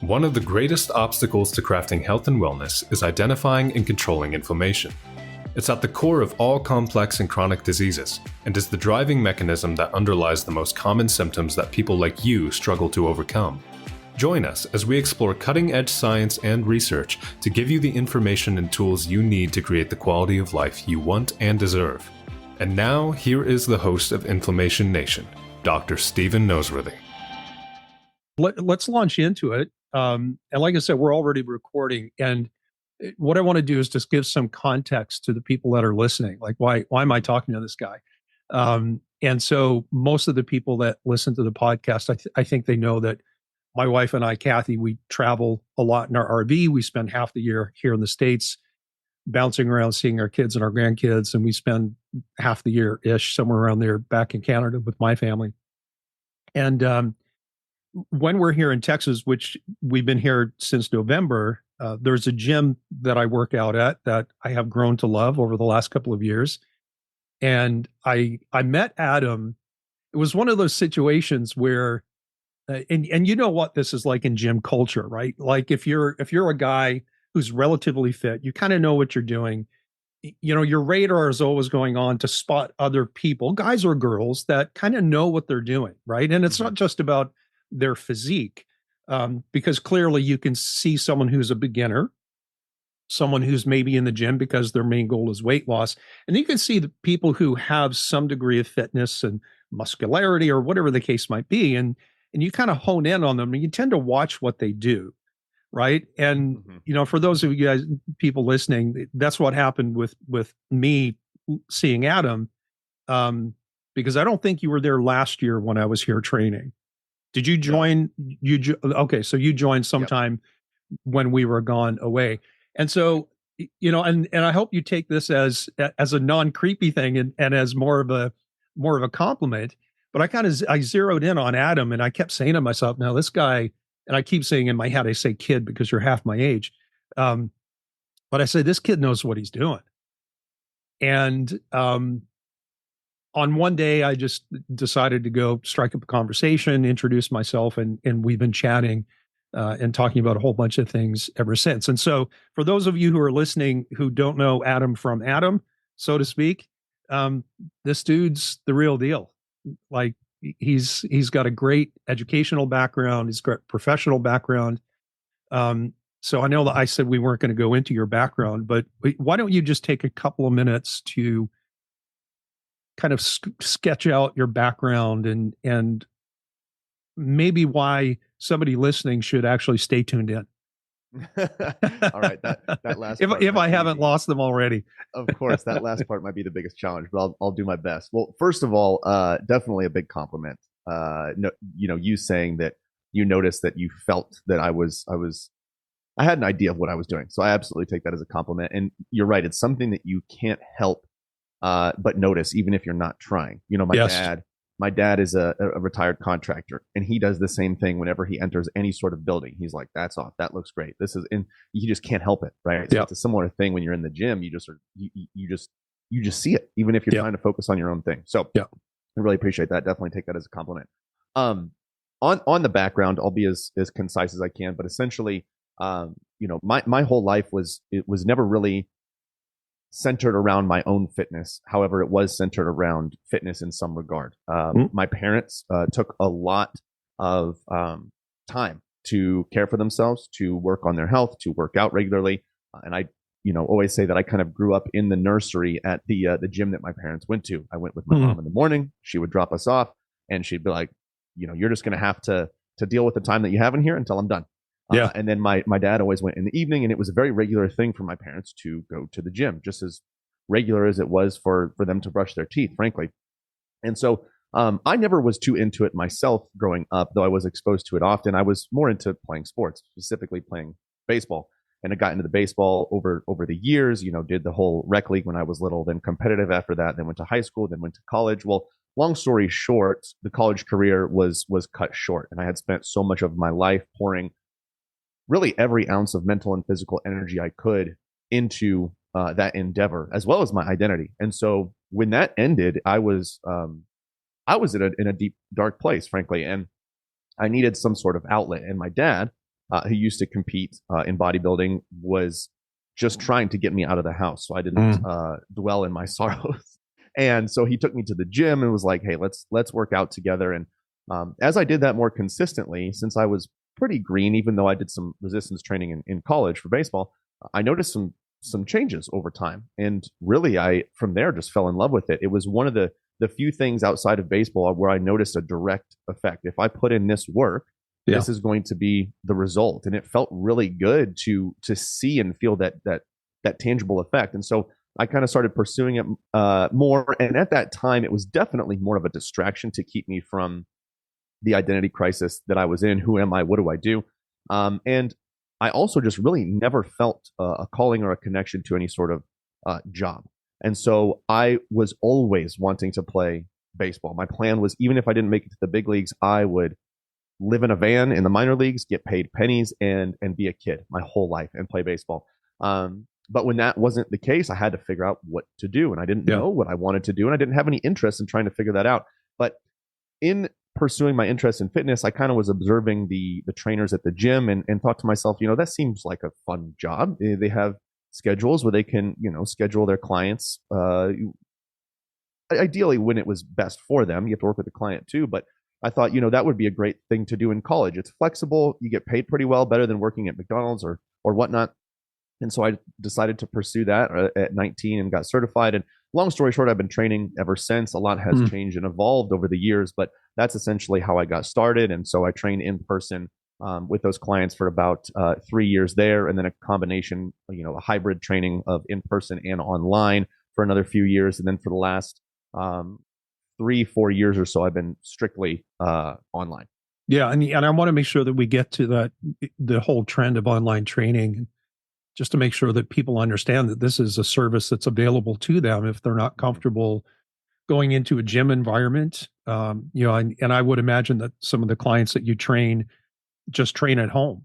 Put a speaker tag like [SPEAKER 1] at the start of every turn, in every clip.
[SPEAKER 1] One of the greatest obstacles to crafting health and wellness is identifying and controlling inflammation. It's at the core of all complex and chronic diseases, and is the driving mechanism that underlies the most common symptoms that people like you struggle to overcome. Join us as we explore cutting-edge science and research to give you the information and tools you need to create the quality of life you want and deserve. And now, here is the host of Inflammation Nation, Dr. Stephen Noseworthy.
[SPEAKER 2] Let's launch into it. And like I said, we're already recording. And what I want to do is just give some context to the people that are listening. Like, why am I talking to this guy? And so most of the people that listen to the podcast, I think they know that my wife and I, Kathy, we travel a lot in our RV. We spend half the year here in the States bouncing around, seeing our kids and our grandkids. And we spend half the year-ish, somewhere around there, back in Canada with my family. And when we're here in Texas, which we've been here since November, there's a gym that I work out at that I have grown to love over the last couple of years. And I met Adam. It was one of those situations where, and you know what this is like in gym culture, right? Like if you're a guy who's relatively fit, you kind of know what you're doing. You know, your radar is always going on to spot other people, guys or girls, that kind of know what they're doing, right? And it's not just about their physique, because clearly you can see someone who's a beginner, someone who's maybe in the gym because their main goal is weight loss. And you can see the people who have some degree of fitness and muscularity or whatever the case might be. And you kind of hone in on them and you tend to watch what they do. Right. And, you know, for those of you guys, people listening, that's what happened with me seeing Adam, because I don't think you were there last year when I was here training. Did you join? Okay, so you joined sometime when we were gone away. And so, you know, and I hope you take this as a non-creepy thing and as more of a compliment. But I zeroed in on Adam and I kept saying to myself, now this guy, and I keep saying in my head, I say kid because you're half my age. But I say, this kid knows what he's doing. And on one day, I just decided to go strike up a conversation, introduce myself, and we've been chatting and talking about a whole bunch of things ever since. And so for those of you who are listening who don't know Adam from Adam, so to speak, this dude's the real deal. Like, he's got a great educational background. He's got professional background. So I know that I said we weren't going to go into your background, but why don't you just take a couple of minutes to kind of sketch out your background and maybe why somebody listening should actually stay tuned in.
[SPEAKER 3] All right. That last part
[SPEAKER 2] if I haven't lost them already.
[SPEAKER 3] Of course, that last part might be the biggest challenge, but I'll do my best. Well, first of all, definitely a big compliment. No, you know, you saying that you noticed that you felt that I had an idea of what I was doing. So I absolutely take that as a compliment. And you're right. It's something that you can't help but notice, even if you're not trying. You know, my dad is a retired contractor, and he does the same thing whenever he enters any sort of building. He's like, that's off. That looks great. This is, and you just can't help it. Right. So it's a similar thing when you're in the gym. You just see it, even if you're trying to focus on your own thing. So I really appreciate that. Definitely take that as a compliment. On the background, I'll be as concise as I can, but essentially, you know, my whole life was never really centered around my own fitness. However, it was centered around fitness in some regard. My parents took a lot of time to care for themselves, to work on their health, to work out regularly. And I, you know, always say that I kind of grew up in the nursery at the gym that my parents went to. I went with my mom in the morning. She would drop us off, and she'd be like, you know, you're just going to have to deal with the time that you have in here until I'm done. And then my dad always went in the evening, and it was a very regular thing for my parents to go to the gym, just as regular as it was for them to brush their teeth, frankly. And so I never was too into it myself growing up, though I was exposed to it often. I was more into playing sports, specifically playing baseball. And I got into the baseball over the years, you know, did the whole rec league when I was little, then competitive after that, then went to high school, then went to college. Well, long story short, the college career was cut short. And I had spent so much of my life pouring really every ounce of mental and physical energy I could into that endeavor, as well as my identity. And so when that ended, I was in a deep, dark place, frankly, and I needed some sort of outlet. And my dad who used to compete in bodybuilding, was just trying to get me out of the house so I didn't dwell in my sorrows. And so he took me to the gym and was like, "Hey, let's work out together." And as I did that more consistently, since I was pretty green, even though I did some resistance training in college for baseball, I noticed some changes over time. And really, I from there just fell in love with it. It was one of the few things outside of baseball where I noticed a direct effect. If I put in this work, this is going to be the result. And it felt really good to see and feel that tangible effect. And so I kind of started pursuing it more. And at that time, it was definitely more of a distraction to keep me from the identity crisis that I was in. Who am I? What do I do? And I also just really never felt a calling or a connection to any sort of job. And so I was always wanting to play baseball. My plan was, even if I didn't make it to the big leagues, I would live in a van in the minor leagues, get paid pennies, and be a kid my whole life and play baseball. But when that wasn't the case, I had to figure out what to do. And I didn't know what I wanted to do. And I didn't have any interest in trying to figure that out. But in pursuing my interest in fitness, I kind of was observing the trainers at the gym and thought to myself, that seems like a fun job. They have schedules where they can, schedule their clients, ideally when it was best for them. You have to work with the client too. But I thought, that would be a great thing to do in college. It's flexible. You get paid pretty well, better than working at McDonald's or whatnot. And so I decided to pursue that at 19 and got certified. And long story short, I've been training ever since. A lot has changed and evolved over the years, but that's essentially how I got started. And so I trained in person with those clients for about 3 years there, and then a combination, a hybrid training of in person and online for another few years. And then for the last 3-4 years or so, I've been strictly online.
[SPEAKER 2] Yeah, and I want to make sure that we get to the whole trend of online training, just to make sure that people understand that this is a service that's available to them if they're not comfortable going into a gym environment. And I would imagine that some of the clients that you train just train at home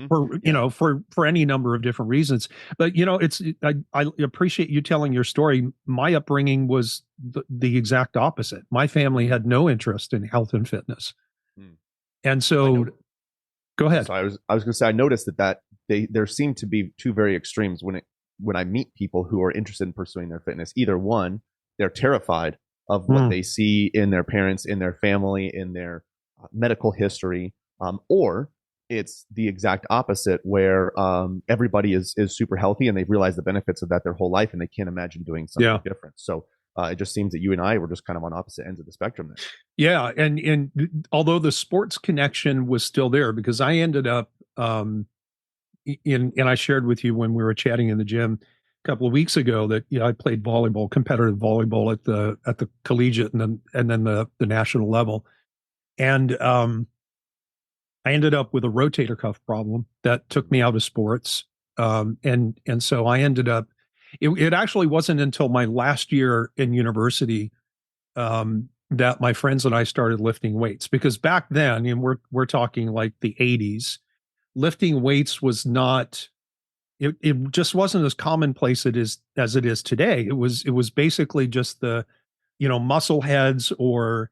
[SPEAKER 2] for any number of different reasons. But, I appreciate you telling your story. My upbringing was the exact opposite. My family had no interest in health and fitness. And so go ahead.
[SPEAKER 3] So I was going to say, I noticed that there seem to be two very extremes when I meet people who are interested in pursuing their fitness. Either one, they're terrified of what they see in their parents, in their family, in their medical history, or it's the exact opposite, where everybody is super healthy and they've realized the benefits of that their whole life and they can't imagine doing something different. So it just seems that you and I were just kind of on opposite ends of the spectrum there.
[SPEAKER 2] Yeah, and although the sports connection was still there, because I ended up and I shared with you when we were chatting in the gym a couple of weeks ago that I played volleyball, competitive volleyball at the collegiate and then the national level, and I ended up with a rotator cuff problem that took me out of sports, and so I ended up. It actually wasn't until my last year in university that my friends and I started lifting weights, because back then, and we're talking like the 80s. Lifting weights was not, it just wasn't as commonplace as it is today. It was basically just the, muscle heads, or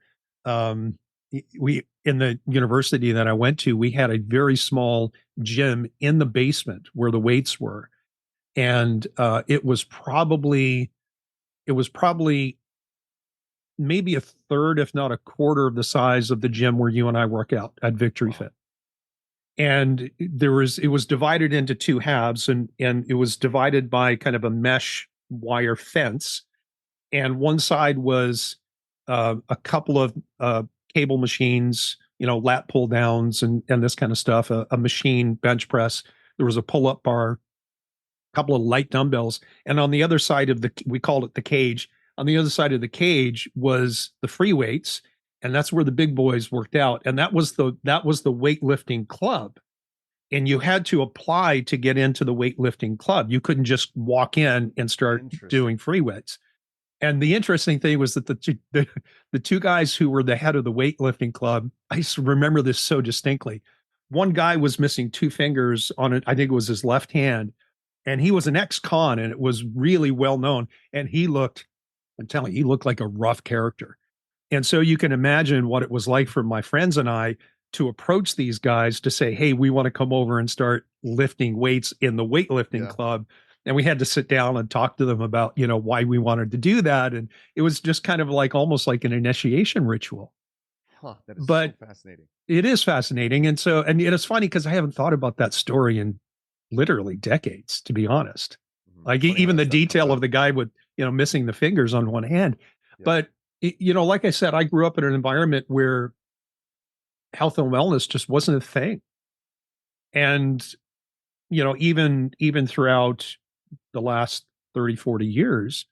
[SPEAKER 2] we, in the university that I went to, we had a very small gym in the basement where the weights were. And it was probably maybe a third, if not a quarter of the size of the gym where you and I work out at Victory Fit. And it was divided into two halves, and it was divided by kind of a mesh wire fence. And one side was a couple of cable machines, lat pull downs and this kind of stuff, a machine bench press. There was a pull-up bar, a couple of light dumbbells. And on the other side of we called it the cage. On the other side of the cage was the free weights. And that's where the big boys worked out. And that was the weightlifting club. And you had to apply to get into the weightlifting club. You couldn't just walk in and start doing free weights. And the interesting thing was that the two guys who were the head of the weightlifting club, I remember this so distinctly. One guy was missing two fingers on it. I think it was his left hand. And he was an ex-con, and it was really well known. And I'm telling you, he looked like a rough character. And so you can imagine what it was like for my friends and I to approach these guys to say, hey, we want to come over and start lifting weights in the weightlifting club. And we had to sit down and talk to them about, why we wanted to do that. And it was just kind of like almost like an initiation ritual.
[SPEAKER 3] Huh, that is so fascinating.
[SPEAKER 2] It is fascinating. And so, and it's funny because I haven't thought about that story in literally decades, to be honest. Like even the detail of the guy with, missing the fingers on one hand. Yeah. But, like I said, I grew up in an environment where health and wellness just wasn't a thing. And, even throughout the last 30, 40 years,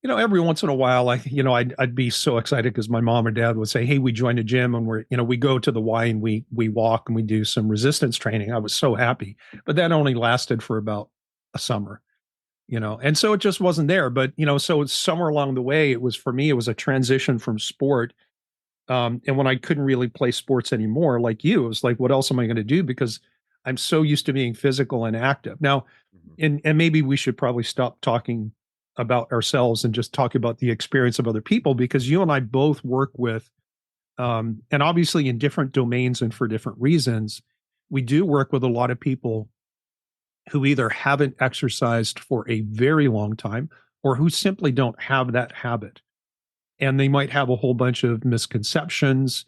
[SPEAKER 2] every once in a while, I'd be so excited because my mom or dad would say, hey, we joined a gym and we go to the Y and we walk and we do some resistance training. I was so happy, but that only lasted for about a summer, and so it just wasn't there. But, so somewhere along the way, it was a transition from sport. And when I couldn't really play sports anymore, like you, it was like, what else am I going to do? Because I'm so used to being physical and active now. And maybe we should probably stop talking about ourselves and just talk about the experience of other people, because you and I both work with, and obviously in different domains and for different reasons, we do work with a lot of people who either haven't exercised for a very long time or who simply don't have that habit. And they might have a whole bunch of misconceptions.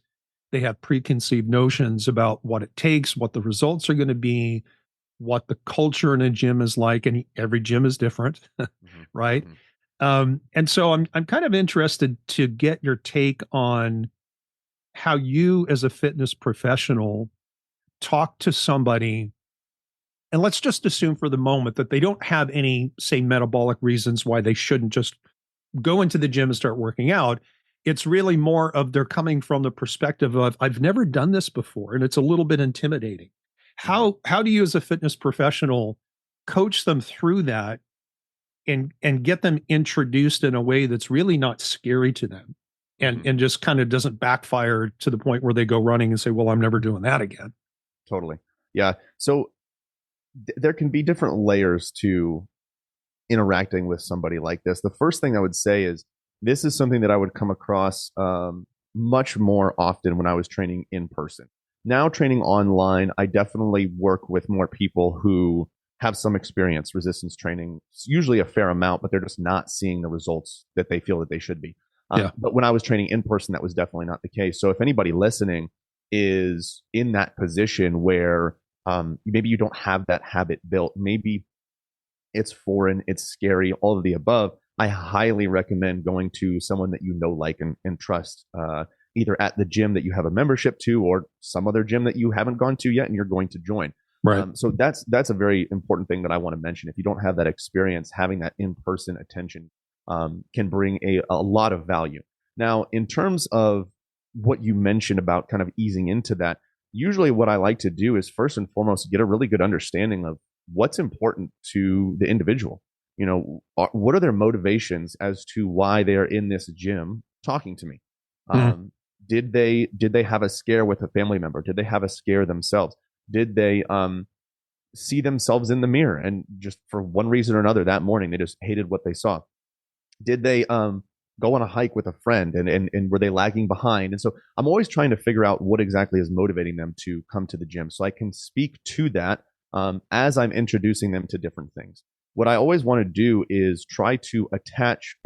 [SPEAKER 2] They have preconceived notions about what it takes, what the results are going to be, what the culture in a gym is like, and every gym is different, right? And so I'm kind of interested to get your take on how you, as a fitness professional, talk to somebody, and let's just assume for the moment that they don't have any, say, metabolic reasons why they shouldn't just go into the gym and start working out. It's really more of they're coming from the perspective of, I've never done this before, and it's a little bit intimidating. How do you, as a fitness professional, coach them through that and get them introduced in a way that's really not scary to them and just kind of doesn't backfire to the point where they go running and say, well, I'm never doing that again.
[SPEAKER 3] Totally. Yeah. So there can be different layers to interacting with somebody like this. The first thing I would say is this is something that I would come across much more often when I was training in person. Now training online, I definitely work with more people who have some experience resistance training, it's usually a fair amount, but they're just not seeing the results that they feel that they should be. But when I was training in person, that was definitely not the case. So if anybody listening is in that position where maybe you don't have that habit built, maybe it's foreign, it's scary, all of the above, I highly recommend going to someone that you know, like, and trust, either at the gym that you have a membership to or some other gym that you haven't gone to yet and you're going to join.
[SPEAKER 2] Right.
[SPEAKER 3] So that's a very important thing that I want to mention. If you don't have that experience, having that in-person attention can bring a lot of value. Now, in terms of what you mentioned about kind of easing into that, usually what I like to do is first and foremost get a really good understanding of what's important to the individual. What are their motivations as to why they are in this gym talking to me? Did they have a scare with a family member? Did they have a scare themselves? Did they see themselves in the mirror and just for one reason or another that morning they just hated what they saw? Did they go on a hike with a friend and were they lagging behind? And so I'm always trying to figure out what exactly is motivating them to come to the gym so I can speak to that as I'm introducing them to different things. What I always want to do is try to attach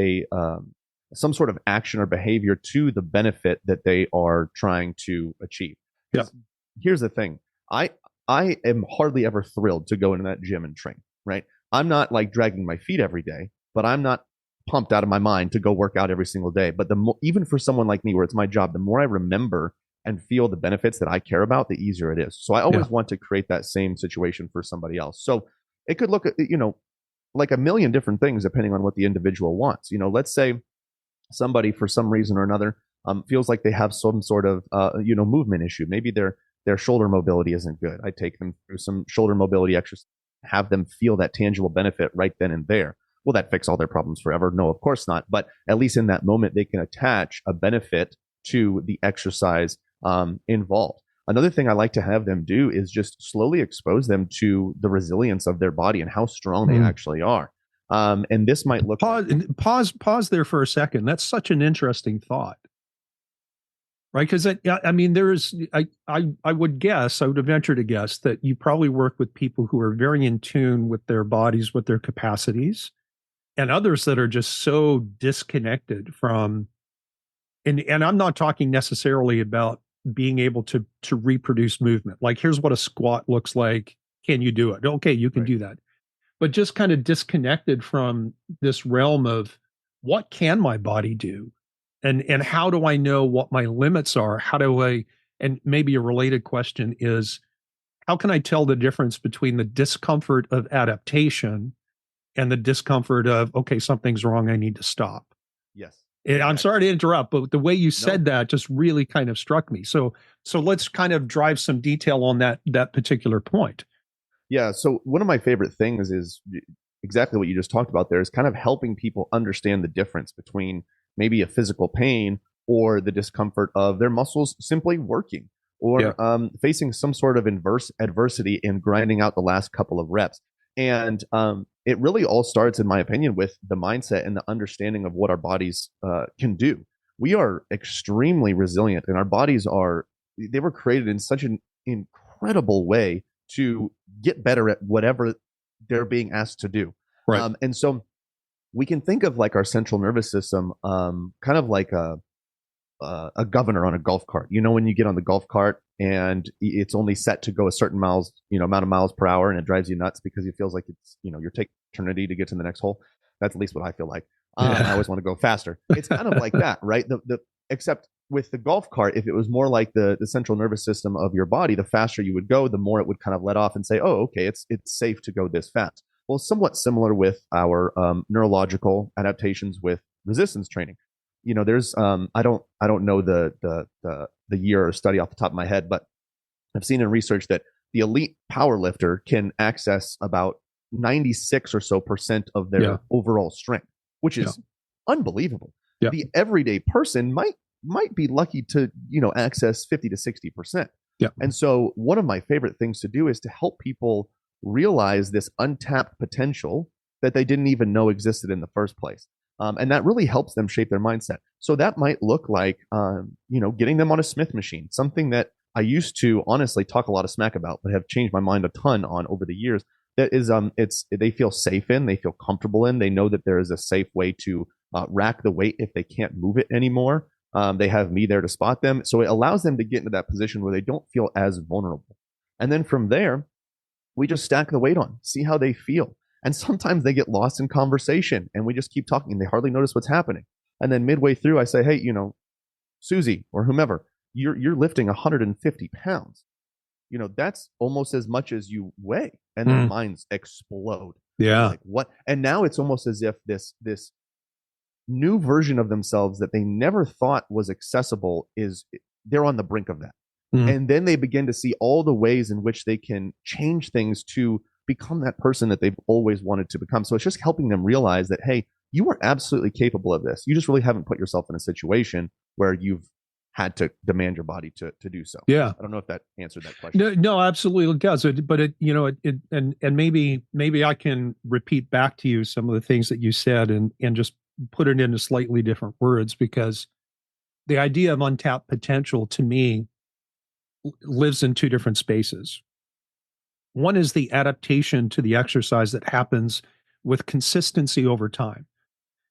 [SPEAKER 3] some sort of action or behavior to the benefit that they are trying to achieve.
[SPEAKER 2] Yeah.
[SPEAKER 3] Here's the thing. I am hardly ever thrilled to go into that gym and train, right? I'm not like dragging my feet every day, but I'm not pumped out of my mind to go work out every single day. But even for someone like me, where it's my job, the more I remember and feel the benefits that I care about, the easier it is. So I always want to create that same situation for somebody else. So it could look, like a million different things depending on what the individual wants. Let's say somebody for some reason or another feels like they have some sort of movement issue. Maybe their shoulder mobility isn't good. I take them through some shoulder mobility exercise, have them feel that tangible benefit right then and there. Will that fix all their problems forever? No, of course not. But at least in that moment, they can attach a benefit to the exercise involved. Another thing I like to have them do is just slowly expose them to the resilience of their body and how strong they actually are. And this might look
[SPEAKER 2] pause there for a second. That's such an interesting thought. right? Because I mean, I would guess, I would venture to guess that you probably work with people who are very in tune with their bodies, with their capacities, and others that are just so disconnected from. And I'm not talking necessarily about being able to reproduce movement. Like, here's what a squat looks like. Can you do it? Okay, you can
[SPEAKER 3] Right.
[SPEAKER 2] do that. But just kind of disconnected from this realm of what can my body do? And how do I know what my limits are? How do I, and maybe a related question is, how can I tell the difference between the discomfort of adaptation and the discomfort of, okay, something's wrong, I need to stop?
[SPEAKER 3] Yes.
[SPEAKER 2] I'm sorry to interrupt, but the way you said
[SPEAKER 3] No.
[SPEAKER 2] that just really kind of struck me. So let's kind of drive some detail on that particular point.
[SPEAKER 3] Yeah. So one of my favorite things is exactly what you just talked about there, is kind of helping people understand the difference between maybe a physical pain or the discomfort of their muscles simply working, or facing some sort of adversity and grinding out the last couple of reps. And it really all starts, in my opinion, with the mindset and the understanding of what our bodies can do. We are extremely resilient, and our bodies they were created in such an incredible way to get better at whatever they're being asked to do.
[SPEAKER 2] Right.
[SPEAKER 3] And so we can think of like our central nervous system, kind of like a governor on a golf cart. You know, when you get on the golf cart and it's only set to go a certain amount of miles per hour, and it drives you nuts because it feels like you're taking eternity to get to the next hole. That's at least what I feel like. I always want to go faster. It's kind of like that, right? Except with the golf cart, if it was more like the central nervous system of your body, the faster you would go, the more it would kind of let off and say, oh, okay, it's safe to go this fast. Well, somewhat similar with our neurological adaptations with resistance training. There's I don't know the year or study off the top of my head, but I've seen in research that the elite power lifter can access about 96 or so % of their overall strength, which is unbelievable.
[SPEAKER 2] Yeah.
[SPEAKER 3] The everyday person might be lucky to access 50 to 60%.
[SPEAKER 2] Yeah.
[SPEAKER 3] And so one of my favorite things to do is to help people realize this untapped potential that they didn't even know existed in the first place. And that really helps them shape their mindset. So that might look like, getting them on a Smith machine, something that I used to honestly talk a lot of smack about, but have changed my mind a ton on over the years. That is, they feel safe in, they feel comfortable in, they know that there is a safe way to rack the weight if they can't move it anymore. They have me there to spot them. So it allows them to get into that position where they don't feel as vulnerable. And then from there, we just stack the weight on, see how they feel. And sometimes they get lost in conversation and we just keep talking and they hardly notice what's happening. And then midway through, I say, hey, Susie or whomever, you're lifting 150 pounds. That's almost as much as you weigh. And their minds explode.
[SPEAKER 2] Yeah.
[SPEAKER 3] Like, what? And now it's almost as if this new version of themselves that they never thought was accessible they're on the brink of that. And then they begin to see all the ways in which they can change things to become that person that they've always wanted to become. So it's just helping them realize that, hey, you are absolutely capable of this. You just really haven't put yourself in a situation where you've had to demand your body to do so.
[SPEAKER 2] Yeah.
[SPEAKER 3] I don't know if that answered that question.
[SPEAKER 2] No, absolutely it does. But maybe I can repeat back to you some of the things that you said and just put it into slightly different words, because the idea of untapped potential to me lives in two different spaces. One is the adaptation to the exercise that happens with consistency over time.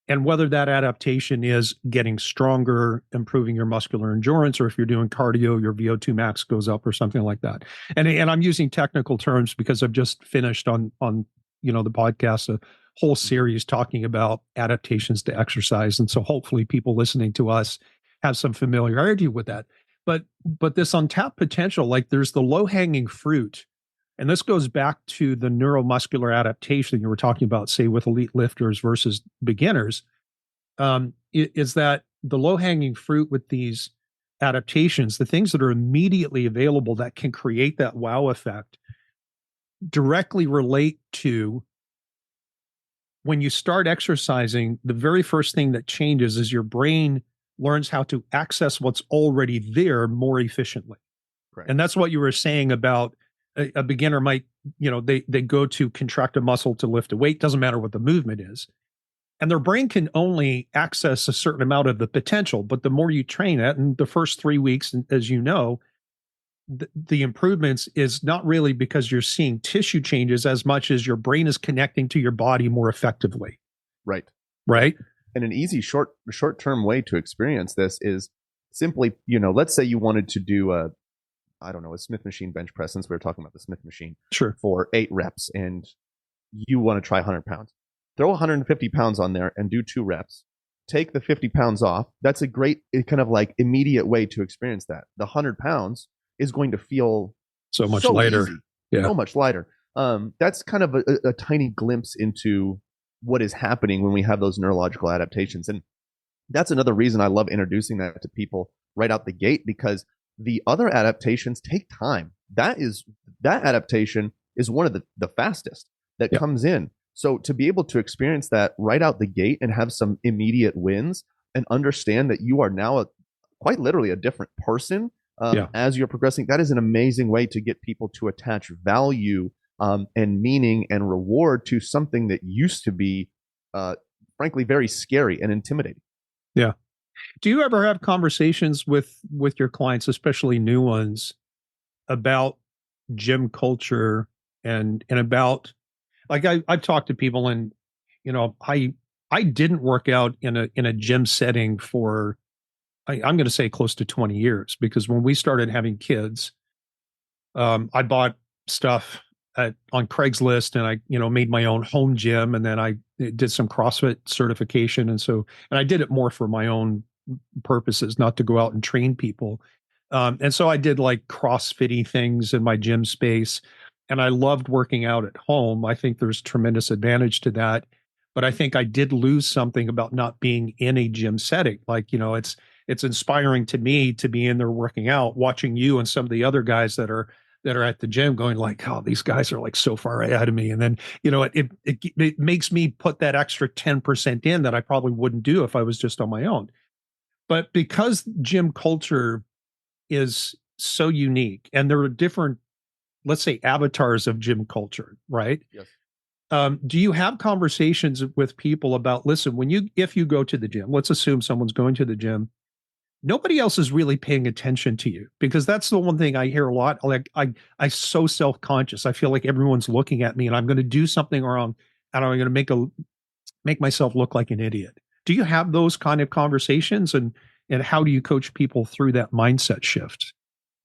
[SPEAKER 2] And whether that adaptation is getting stronger, improving your muscular endurance, or if you're doing cardio, your VO2 max goes up or something like that. And I'm using technical terms because I've just finished on the podcast a whole series talking about adaptations to exercise. And so hopefully people listening to us have some familiarity with that. But this untapped potential, like there's the low-hanging fruit. And this goes back to the neuromuscular adaptation you were talking about, say, with elite lifters versus beginners, is that the low-hanging fruit with these adaptations, the things that are immediately available that can create that wow effect, directly relate to when you start exercising, the very first thing that changes is your brain learns how to access what's already there more efficiently.
[SPEAKER 3] Correct.
[SPEAKER 2] And that's what you were saying about a beginner might, they go to contract a muscle to lift a weight. Doesn't matter what the movement is. and their brain can only access a certain amount of the potential. But the more you train it, and the first 3 weeks, as you know, the improvements is not really because you're seeing tissue changes as much as your brain is connecting to your body more effectively.
[SPEAKER 3] Right.
[SPEAKER 2] Right.
[SPEAKER 3] And an easy short-term way to experience this is simply, let's say you wanted to do a Smith machine bench press, since we were talking about the Smith machine,
[SPEAKER 2] sure,
[SPEAKER 3] for 8 reps, and you want to try 100 pounds. Throw 150 pounds on there and do 2 reps. Take the 50 pounds off. That's a great kind of like immediate way to experience that. The 100 pounds is going to feel
[SPEAKER 2] so much lighter.
[SPEAKER 3] Easy,
[SPEAKER 2] yeah.
[SPEAKER 3] So much lighter. That's kind of a tiny glimpse into what is happening when we have those neurological adaptations. And that's another reason I love introducing that to people right out the gate, because the other adaptations take time. That adaptation is one of the fastest that comes in. So to be able to experience that right out the gate and have some immediate wins and understand that you are now quite literally a different person as you're progressing, that is an amazing way to get people to attach value and meaning and reward to something that used to be, frankly, very scary and intimidating.
[SPEAKER 2] Yeah. Do you ever have conversations with your clients, especially new ones, about gym culture and about, like, I've talked to people, and I didn't work out in a gym setting for I'm going to say close to 20 years, because when we started having kids, I bought stuff on Craigslist, and I made my own home gym, and then I did some CrossFit certification, and I did it more for my own purposes, not to go out and train people. And so I did like CrossFitty things in my gym space, and I loved working out at home. I think there's tremendous advantage to that, but I think I did lose something about not being in a gym setting. Like, it's inspiring to me to be in there working out, watching you and some of the other guys that are at the gym going like, oh, these guys are like so far ahead of me. And then, it makes me put that extra 10% in that I probably wouldn't do if I was just on my own. But because gym culture is so unique, and there are different, let's say, avatars of gym culture, right?
[SPEAKER 3] Yes.
[SPEAKER 2] Do you have conversations with people about, listen, if you go to the gym, let's assume someone's going to the gym, nobody else is really paying attention to you, because that's the one thing I hear a lot. Like, I'm so self-conscious. I feel like everyone's looking at me, and I'm going to do something wrong, and I'm going to make myself look like an idiot. Do you have those kind of conversations, and how do you coach people through that mindset shift?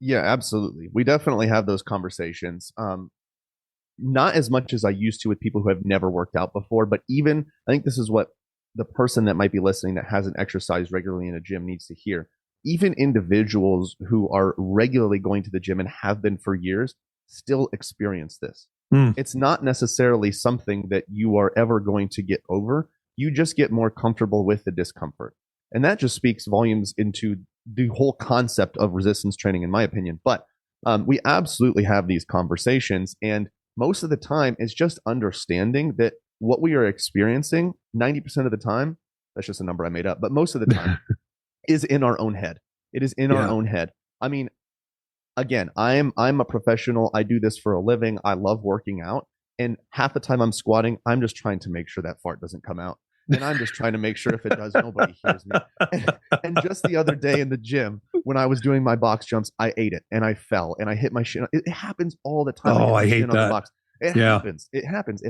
[SPEAKER 3] Yeah, absolutely. We definitely have those conversations. Not as much as I used to with people who have never worked out before, but even, I think this is what the person that might be listening that hasn't exercised regularly in a gym needs to hear. Even individuals who are regularly going to the gym and have been for years still experience this. It's not necessarily something that you are ever going to get over. You just get more comfortable with the discomfort. And that just speaks volumes into the whole concept of resistance training, in my opinion. But we absolutely have these conversations. And most of the time, it's just understanding that what we are experiencing 90% of the time, that's just a number I made up, but most of the time is in our own head. It is in our own head. I mean, again, I'm a professional. I do this for a living. I love working out. And half the time I'm squatting, I'm just trying to make sure that fart doesn't come out. And I'm just trying to make sure if it does, nobody hears me. And just the other day in the gym, when I was doing my box jumps, I ate it and I fell and I hit my shin. It happens all the time.
[SPEAKER 2] Oh, I hate that.
[SPEAKER 3] It happens. It happens.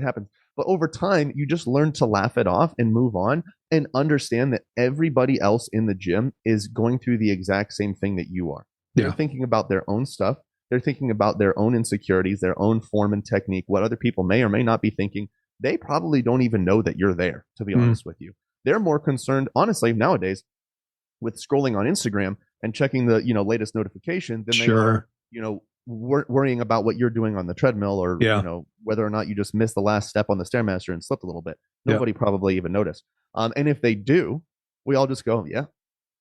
[SPEAKER 3] But over time, you just learn to laugh it off and move on and understand that everybody else in the gym is going through the exact same thing that you are. They're thinking about their own stuff. They're thinking about their own insecurities, their own form and technique, what other people may or may not be thinking. They probably don't even know that you're there, to be honest with you. They're more concerned, honestly, nowadays with scrolling on Instagram and checking the latest notification than they are, worrying about what you're doing on the treadmill or whether or not you just missed the last step on the Stairmaster and slipped a little bit. Nobody probably even noticed. And if they do, we all just go, yeah,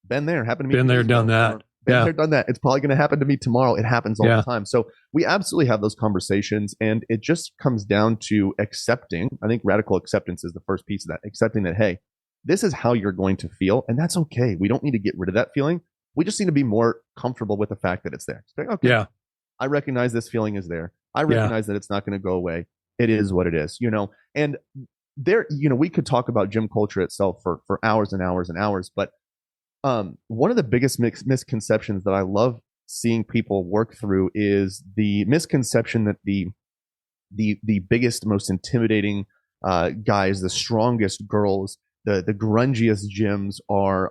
[SPEAKER 3] been there, happened to me.
[SPEAKER 2] Been there, done that.
[SPEAKER 3] Been there, done that. It's probably going to happen to me tomorrow. It happens all the time. So we absolutely have those conversations, and it just comes down to accepting. I think radical acceptance is the first piece of that. Accepting that, hey, this is how you're going to feel, and that's okay. We don't need to get rid of that feeling. We just need to be more comfortable with the fact that it's there. Like, okay, I recognize this feeling is there. I recognize that it's not going to go away. It is what it is, And there, we could talk about gym culture itself for hours and hours and hours, but one of the biggest misconceptions that I love seeing people work through is the misconception that the biggest, most intimidating guys, the strongest girls, the grungiest gyms are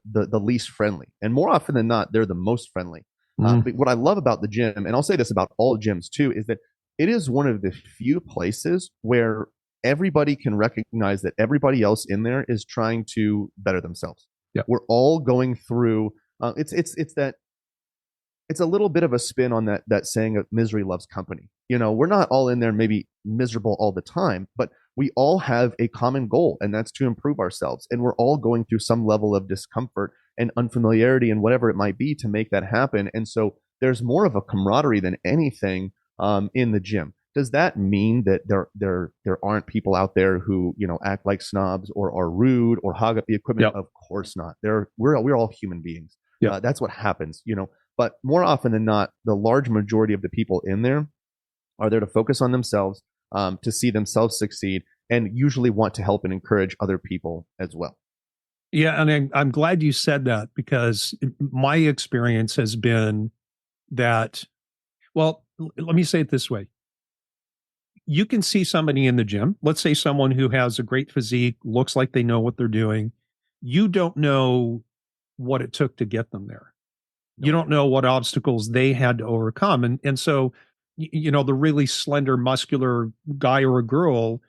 [SPEAKER 3] the least friendly, and more often than not, they're the most friendly. But what I love about the gym, and I'll say this about all gyms too, is that it is one of the few places where everybody can recognize that everybody else in there is trying to better themselves.
[SPEAKER 2] Yeah.
[SPEAKER 3] We're all going through. It's a little bit of a spin on that saying of misery loves company. We're not all in there maybe miserable all the time, but we all have a common goal, and that's to improve ourselves. And we're all going through some level of discomfort and unfamiliarity and whatever it might be to make that happen. And so there's more of a camaraderie than anything in the gym. Does that mean that there aren't people out there who act like snobs or are rude or hog up the equipment? Yep. Of course not. We're all human beings. Yep. That's what happens. But more often than not, the large majority of the people in there are there to focus on themselves, to see themselves succeed, and usually want to help and encourage other people as well.
[SPEAKER 2] Yeah, and I'm glad you said that, because my experience has been that, well, let me say it this way. You can see somebody in the gym, let's say someone who has a great physique, looks like they know what they're doing. You don't know what it took to get them there. You don't know what obstacles they had to overcome. And so, the really slender, muscular guy or a girl,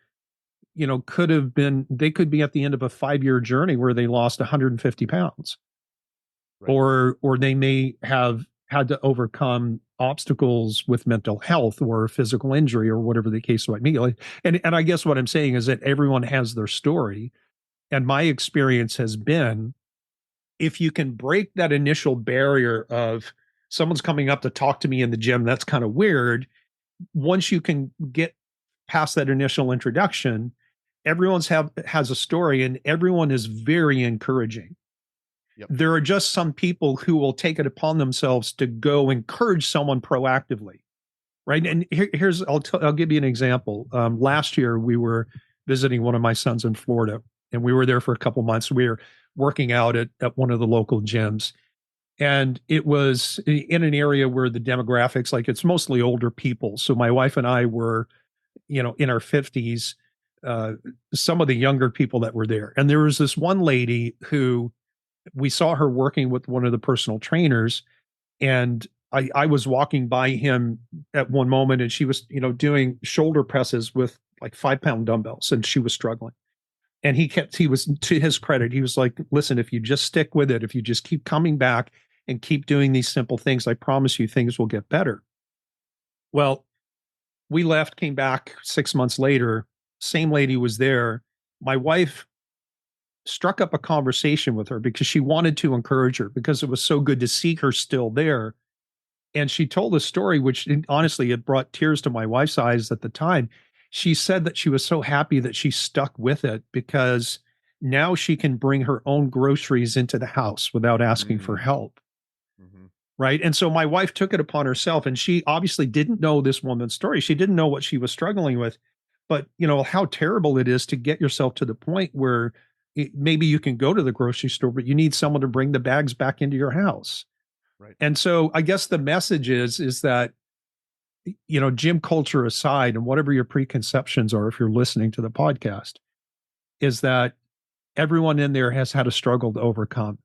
[SPEAKER 2] they could be at the end of a 5-year journey where they lost 150 pounds. Right. Or they may have had to overcome obstacles with mental health or physical injury or whatever the case might be. And I guess what I'm saying is that everyone has their story. And my experience has been, if you can break that initial barrier of someone's coming up to talk to me in the gym, that's kind of weird. Once you can get past that initial introduction, everyone's has a story, and everyone is very encouraging. Yep. There are just some people who will take it upon themselves to go encourage someone proactively, right? And I'll give you an example. Last year, we were visiting one of my sons in Florida, and we were there for a couple months. We were working out at one of the local gyms, and it was in an area where the demographics, like, it's mostly older people. So my wife and I were, in our 50s. Some of the younger people that were there, and there was this one lady who we saw her working with one of the personal trainers, and I was walking by him at one moment, and she was doing shoulder presses with like 5-pound dumbbells, and she was struggling. And he was, to his credit, he was like, listen, if you just stick with it, if you just keep coming back and keep doing these simple things, I promise you things will get better. Well, we left, came back 6 months later, same lady was there. My wife struck up a conversation with her because she wanted to encourage her, because it was so good to see her still there. And she told a story, which honestly, it brought tears to my wife's eyes at the time. She said that she was so happy that she stuck with it, because now she can bring her own groceries into the house without asking for help. Mm-hmm. Right. And so my wife took it upon herself, and she obviously didn't know this woman's story. She didn't know what she was struggling with, but how terrible it is to get yourself to the point where maybe you can go to the grocery store, but you need someone to bring the bags back into your house. Right. And so I guess the message is that, gym culture aside, and whatever your preconceptions are, if you're listening to the podcast, is that everyone in there has had a struggle to overcome.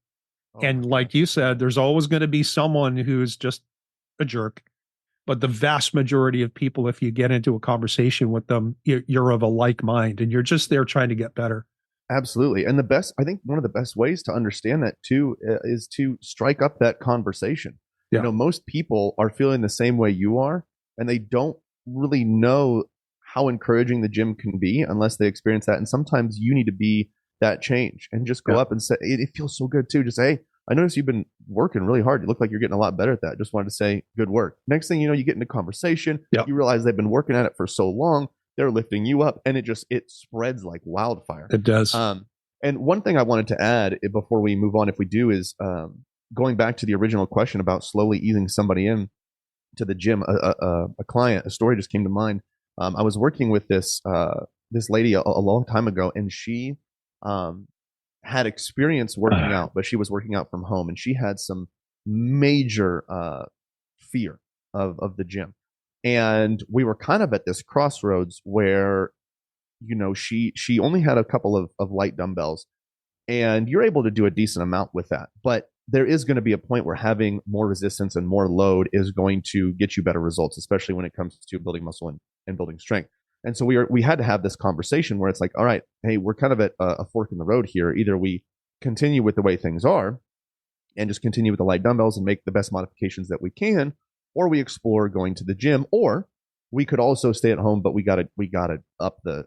[SPEAKER 2] Oh, and like you said, there's always going to be someone who's just a jerk. But the vast majority of people, if you get into a conversation with them, you're of a like mind, and you're just there trying to get better.
[SPEAKER 3] Absolutely. And I think one of the best ways to understand that too is to strike up that conversation. Yeah. Most people are feeling the same way you are, and they don't really know how encouraging the gym can be unless they experience that. And sometimes you need to be that change and just go up and say, it feels so good too. Just say, hey, I noticed you've been working really hard. You look like you're getting a lot better at that. Just wanted to say good work. Next thing you know, you get into conversation. Yep. You realize they've been working at it for so long. They're lifting you up, and it spreads like wildfire.
[SPEAKER 2] It does.
[SPEAKER 3] And one thing I wanted to add before we move on, if we do, is going back to the original question about slowly easing somebody in to the gym. A client, a story just came to mind. I was working with this this lady a long time ago, and she had experience working out, but she was working out from home, and she had some major fear of the gym. And we were kind of at this crossroads where, she only had a couple of light dumbbells, and you're able to do a decent amount with that. But there is going to be a point where having more resistance and more load is going to get you better results, especially when it comes to building muscle and building strength. And so we had to have this conversation where it's like, all right, hey, we're kind of at a fork in the road here. Either we continue with the way things are and just continue with the light dumbbells and make the best modifications that we can, or we explore going to the gym, or we could also stay at home, but we gotta up the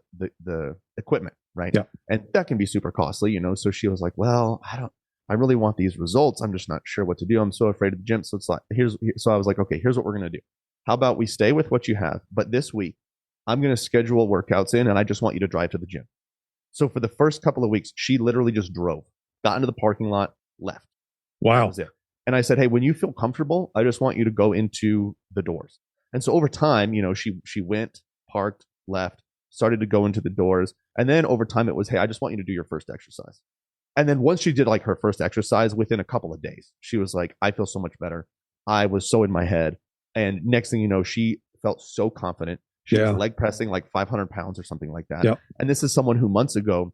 [SPEAKER 3] equipment, right?
[SPEAKER 2] Yeah.
[SPEAKER 3] And that can be super costly, So she was like, well, I really want these results. I'm just not sure what to do. I'm so afraid of the gym. So it's like, so I was like, okay, here's what we're gonna do. How about we stay with what you have, but this week I'm gonna schedule workouts in, and I just want you to drive to the gym. So for the first couple of weeks, she literally just drove, got into the parking lot, left.
[SPEAKER 2] Wow.
[SPEAKER 3] That was it. And I said, hey, when you feel comfortable, I just want you to go into the doors. And so over time, she went, parked, left, started to go into the doors. And then over time it was, hey, I just want you to do your first exercise. And then once she did like her first exercise, within a couple of days, she was like, I feel so much better. I was so in my head. And next thing you know, she felt so confident. She was leg pressing like 500 pounds or something like that.
[SPEAKER 2] Yep.
[SPEAKER 3] And this is someone who months ago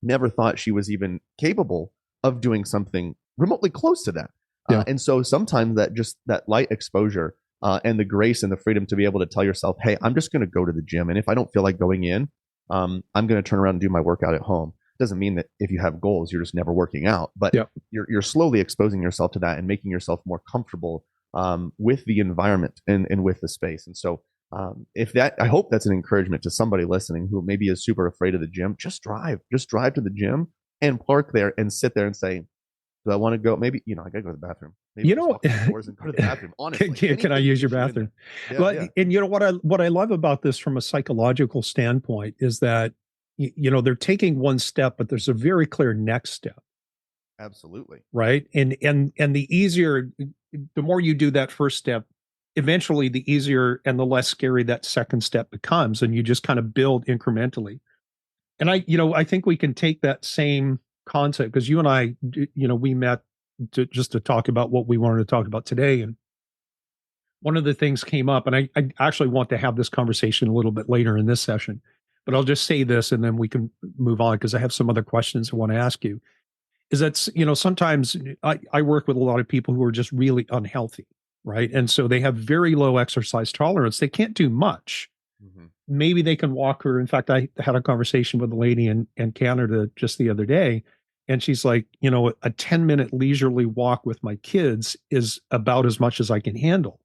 [SPEAKER 3] never thought she was even capable of doing something remotely close to that.
[SPEAKER 2] Yeah.
[SPEAKER 3] And so sometimes that light exposure and the grace and the freedom to be able to tell yourself, hey, I'm just going to go to the gym. And if I don't feel like going in, I'm going to turn around and do my workout at home. Doesn't mean that if you have goals, you're just never working out, but you're slowly exposing yourself to that and making yourself more comfortable with the environment and with the space. And so I hope that's an encouragement to somebody listening who maybe is super afraid of the gym. Just drive to the gym and park there and sit there and say, do I want to go? Maybe, I got to go to the bathroom. Maybe walk indoors and go to the bathroom. Honestly,
[SPEAKER 2] can I use your bathroom? And what I love about this from a psychological standpoint is that, they're taking one step, but there's a very clear next step.
[SPEAKER 3] Absolutely.
[SPEAKER 2] Right. And the more you do that first step, eventually the easier and the less scary that second step becomes. And you just kind of build incrementally. And I think we can take that same concept, because you and I, we met to talk about what we wanted to talk about today. And one of the things came up, and I actually want to have this conversation a little bit later in this session, but I'll just say this and then we can move on, because I have some other questions I want to ask you. Is that, sometimes I work with a lot of people who are just really unhealthy, right? And so they have very low exercise tolerance. They can't do much. Mm-hmm. Maybe they can walk her. In fact, I had a conversation with a lady in Canada just the other day, and she's like, a 10-minute leisurely walk with my kids is about as much as I can handle.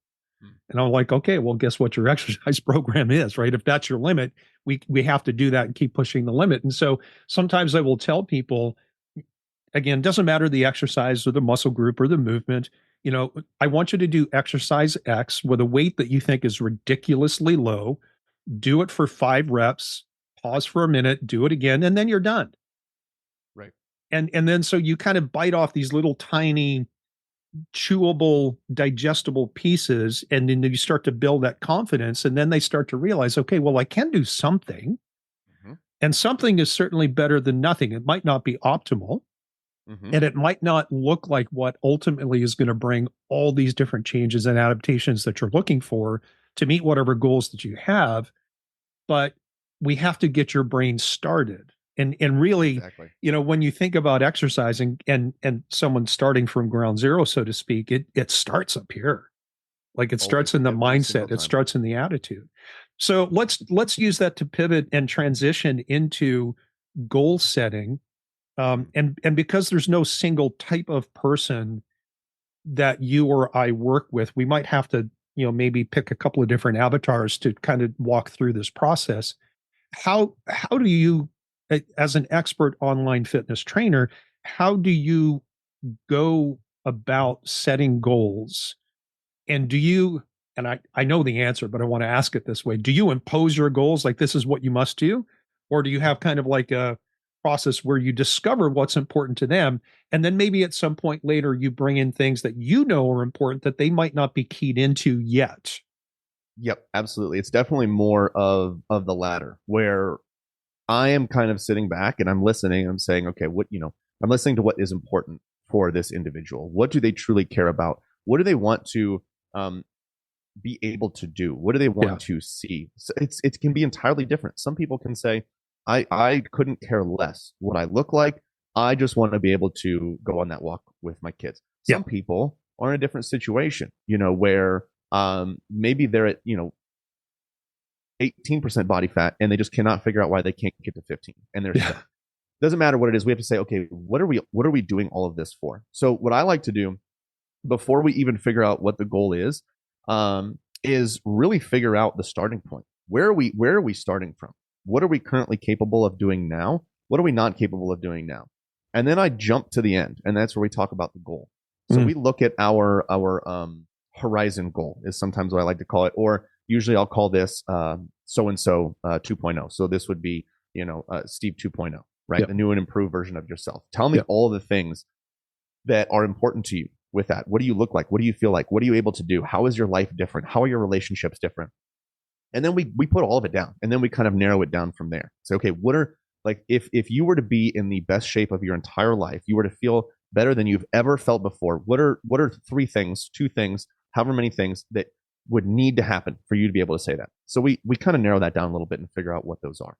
[SPEAKER 2] And I'm like, okay, well, guess what your exercise program is, right? If that's your limit, we have to do that and keep pushing the limit. And so sometimes I will tell people, again, doesn't matter the exercise or the muscle group or the movement, I want you to do exercise X with a weight that you think is ridiculously low. Do it for 5 reps, pause for a minute, do it again, and then you're done.
[SPEAKER 3] Right.
[SPEAKER 2] And then so you kind of bite off these little tiny chewable, digestible pieces, and then you start to build that confidence, and then they start to realize, okay, well, I can do something, and something is certainly better than nothing. It might not be optimal, and it might not look like what ultimately is going to bring all these different changes and adaptations that you're looking for to meet whatever goals that you have, but we have to get your brain started. And really, exactly. When you think about exercising and someone starting from ground zero, so to speak, it starts up here. Like it starts in the mindset, it starts in the attitude. So let's use that to pivot and transition into goal setting. And because there's no single type of person that you or I work with, we might have to, maybe pick a couple of different avatars to kind of walk through this process. How do you, as an expert online fitness trainer, how do you go about setting goals? And do you, and I know the answer, but I want to ask it this way. Do you impose your goals like this is what you must do? Or do you have kind of like a process where you discover what's important to them, and then maybe at some point later you bring in things that are important that they might not be keyed into yet?
[SPEAKER 3] Yep, absolutely. It's definitely more of the latter, where I am kind of sitting back and I'm listening. I'm saying, okay, I'm listening to what is important for this individual. What do they truly care about? What do they want to be able to do? What do they want to see? So it can be entirely different. Some people can say, I couldn't care less what I look like. I just want to be able to go on that walk with my kids. Some people are in a different situation, where maybe they're at, 18% body fat and they just cannot figure out why they can't get to 15 and they're stuck. Doesn't matter what it is. We have to say, okay, what are we doing all of this for? So what I like to do before we even figure out what the goal is really figure out the starting point. Where are we starting from? What are we currently capable of doing now? What are we not capable of doing now? And then I jump to the end, and that's where we talk about the goal. So we look at our horizon goal is sometimes what I like to call it, or usually I'll call this so-and-so 2.0. So this would be, Steve 2.0, right? The new and improved version of yourself. Tell me all the things that are important to you with that. What do you look like? What do you feel like? What are you able to do? How is your life different? How are your relationships different? And then we put all of it down, and then we kind of narrow it down from there. So, okay, what are, like, if you were to be in the best shape of your entire life, you were to feel better than you've ever felt before, what are 3 things, 2 things, however many things that would need to happen for you to be able to say that? So we kind of narrow that down a little bit and figure out what those are.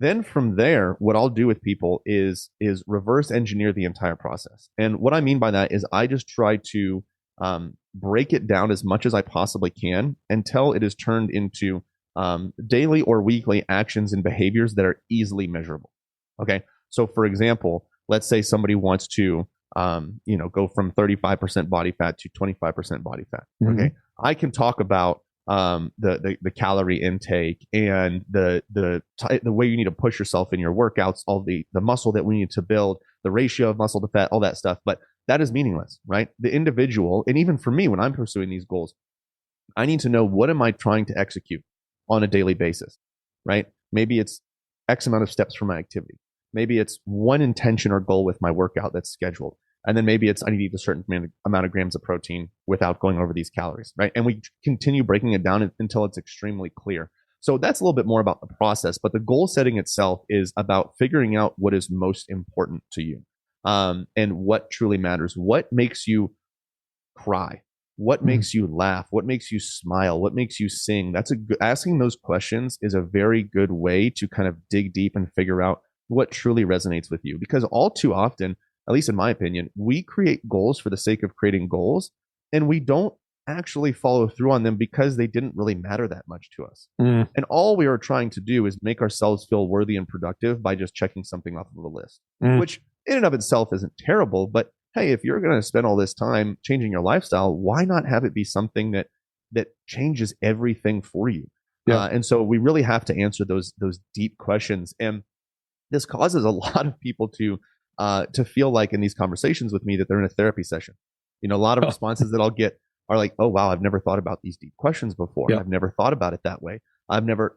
[SPEAKER 3] Then from there, what I'll do with people is reverse engineer the entire process. And what I mean by that is I just try to break it down as much as I possibly can until it is turned into daily or weekly actions and behaviors that are easily measurable. Okay. So for example, let's say somebody wants to, go from 35% body fat to 25% body fat. Okay. I can talk about the calorie intake and the way you need to push yourself in your workouts, all the muscle that we need to build, the ratio of muscle to fat, all that stuff. But that is meaningless, right? The individual, and even for me, when I'm pursuing these goals, I need to know, what am I trying to execute on a daily basis, right? Maybe it's X amount of steps for my activity. Maybe it's one intention or goal with my workout that's scheduled. And then maybe it's I need to eat a certain amount of grams of protein without going over these calories, right? And we continue breaking it down until it's extremely clear. So that's a little bit more about the process, but the goal setting itself is about figuring out what is most important to you, and what truly matters. What makes you cry? What makes you laugh? What makes you smile? What makes you sing? Asking those questions is a very good way to kind of dig deep and figure out what truly resonates with you. Because all too often, at least in my opinion, we create goals for the sake of creating goals, and we don't actually follow through on them because they didn't really matter that much to us. And all we are trying to do is make ourselves feel worthy and productive by just checking something off of a list, which in and of itself isn't terrible. But hey, if you're going to spend all this time changing your lifestyle, why not have it be something that changes everything for you? And so we really have to answer those deep questions. And this causes a lot of people to feel like in these conversations with me that they're in a therapy session. A lot of responses that I'll get are like, oh, wow, I've never thought about these deep questions before. I've never thought about it that way. I've never,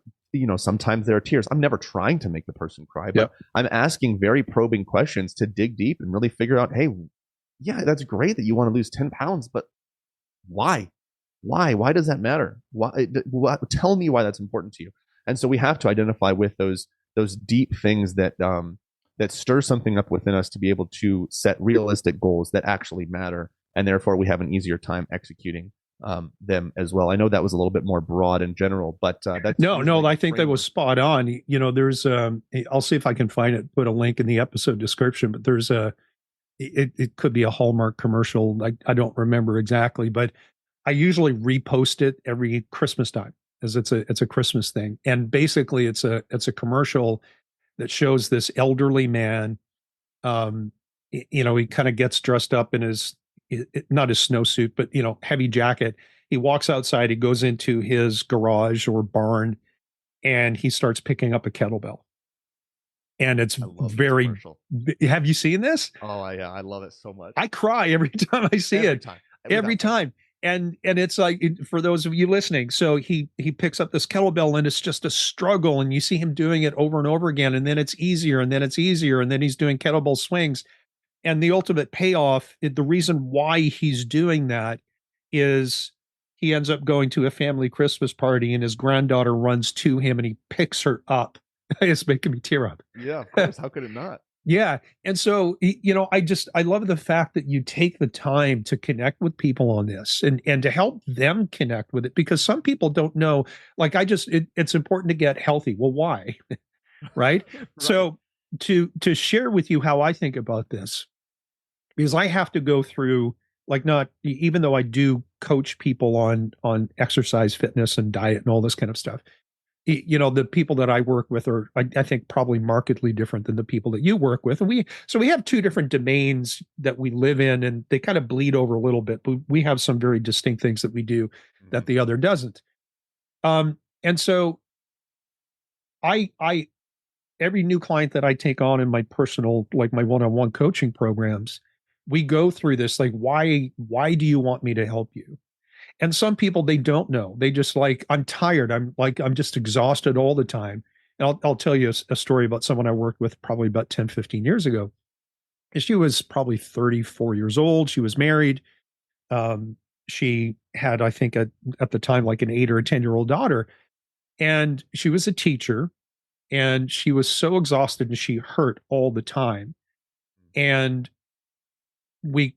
[SPEAKER 3] sometimes there are tears. I'm never trying to make the person cry, but I'm asking very probing questions to dig deep and really figure out, hey, yeah, that's great that you want to lose 10 pounds, but why? Why does that matter? Tell me why that's important to you. And so we have to identify with those deep things that stir something up within us to be able to set realistic goals that actually matter, and therefore we have an easier time executing them as well. I know that was a little bit more broad and general, but that's
[SPEAKER 2] no, I think that was spot on. There's I'll see if I can find it, put a link in the episode description, but there's it could be a Hallmark commercial. I don't remember exactly, but I usually repost it every Christmas time, as it's a Christmas thing. And basically it's a commercial that shows this elderly man. He kind of gets dressed up in his, not his snowsuit, but, heavy jacket. He walks outside, he goes into his garage or barn, and he starts picking up a kettlebell. And it's very, have you seen this?
[SPEAKER 3] Oh yeah, I love it so much.
[SPEAKER 2] I cry every time I see it. Every time. And it's like, for those of you listening, so he picks up this kettlebell and it's just a struggle, and you see him doing it over and over again, and then it's easier, and then it's easier, and then he's doing kettlebell swings. And the ultimate payoff, the reason why he's doing that is he ends up going to a family Christmas party, and his granddaughter runs to him and he picks her up It's making me tear up.
[SPEAKER 3] Yeah, of course. How could it not?
[SPEAKER 2] Yeah. And so, I love the fact that you take the time to connect with people on this and to help them connect with it, because some people don't know, like it's important to get healthy. Well, why? Right.
[SPEAKER 3] Right.
[SPEAKER 2] So to share with you how I think about this, because I have to go through, like, not even though I do coach people on exercise, fitness, and diet and all this kind of stuff. The people that I work with are, I think, probably markedly different than the people that you work with. And we have two different domains that we live in, and they kind of bleed over a little bit, but we have some very distinct things that we do that the other doesn't. And so I every new client that I take on in my personal, like my one-on-one coaching programs, we go through this, like, why do you want me to help you? And some people, they don't know. They just, like, I'm tired. I'm just exhausted all the time. And I'll tell you a story about someone I worked with probably about 10, 15 years ago. She was probably 34 years old. She was married. She had, I think at the time, like an 8 or a 10-year-old daughter. And she was a teacher, and she was so exhausted and she hurt all the time. And we